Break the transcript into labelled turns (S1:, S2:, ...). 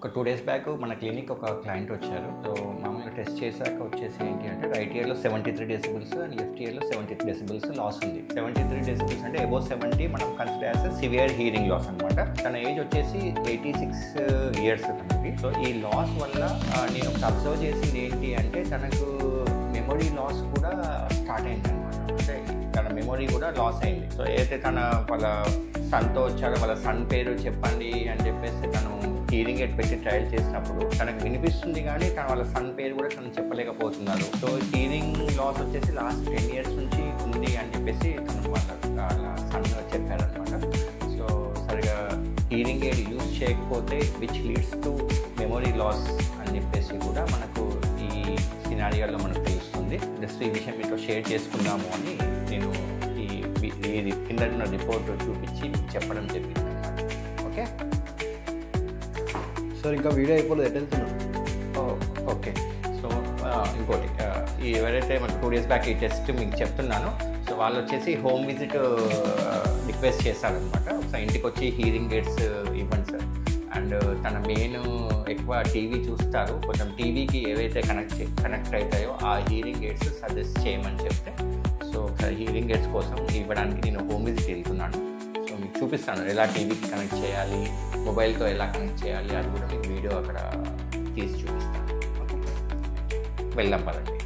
S1: ఒక 2 days back మన clinic ఒక క్లయింట్ వచ్చారు. సో మామూలుగా టెస్ట్ చేశాక వచ్చేసి ఏంటి అంటే రైట్ ఇయర్లో 73 డెసిబుల్స్ అండ్ లెఫ్ట్ ఇయర్లో 73 డెసిబుల్స్ లాస్ ఉంది. 73 డెసిబుల్స్ అంటే అబోవ్ 70 మనం consider as severe hearing loss అనమాట. తన ఏజ్ వచ్చేసి 86 ఇయర్స్ తనకి. సో ఈ లాస్ వల్ల నేను అబ్జర్వ్ చేసింది ఏంటి అంటే తనకు మెమొరీ లాస్ కూడా స్టార్ట్ అయింది అనమాట. అంటే తన మెమొరీ కూడా లాస్ అయింది. సో ఏదైతే వాళ్ళ సన్తో వచ్చాడో వాళ్ళ సన్ పేరు చెప్పండి అని చెప్పేసి తను హీరింగ్ ఎయిడ్ పెట్టి ట్రయల్ చేసినప్పుడు తనకు వినిపిస్తుంది కానీ వాళ్ళ సన్ పేరు కూడా తను చెప్పలేకపోతున్నారు. సో హీరింగ్ లాస్ వచ్చేసి లాస్ట్ 10 years నుంచి ఉంది అని చెప్పేసి తను వాళ్ళ సన్ చెప్పారనమాట. సో సరిగా హీరింగ్ ఎయిడ్ యూజ్ చేయకపోతే which leads to memory loss అని చెప్పేసి కూడా మనకు ఈ సినారియోలో మనకు తెలుస్తుంది. జస్ట్ ఈ విషయం మీతో షేర్ చేసుకుందాము అని నేను ఇది కింద ఉన్న రిపోర్ట్ చూపించి చెప్పడం జరిగింది అన్నమాట. ఓకే
S2: సార్, ఇంకా వీడియో అయిపోలేదు, ఎట్ వెళ్తున్నాం?
S1: ఓకే. సో ఇంకోటి ఎవరైతే మన 2 days బ్యాక్ ఈ టెస్ట్ మీకు చెప్తున్నానో సో వాళ్ళు వచ్చేసి హోమ్ విజిట్ రిక్వెస్ట్ చేశారనమాట. ఒకసారి ఇంటికి వచ్చి హీరింగ్ ఎయిడ్స్ ఇవ్వండి సార్. అండ్ తన మెయిన్ ఎక్కువ టీవీ చూస్తారు, కొంచెం టీవీకి ఏవైతే కనెక్ట్ అవుతాయో ఆ హీరింగ్ ఎయిడ్స్ సజెస్ట్ చేయమని చెప్తే సో ఒకసారి హీరింగ్ ఎయిడ్స్ కోసం ఇవ్వడానికి నేను హోమ్ విజిట్ వెళ్తున్నాను. సో మీకు చూపిస్తాను ఎలా టీవీకి కనెక్ట్ చేయాలి, మొబైల్తో ఎలా కనెక్ట్ చేయాలి, అది కూడా మీకు వీడియో అక్కడ తీసి చూపిస్తాను. ఓకే, వెళ్దాం పదండి.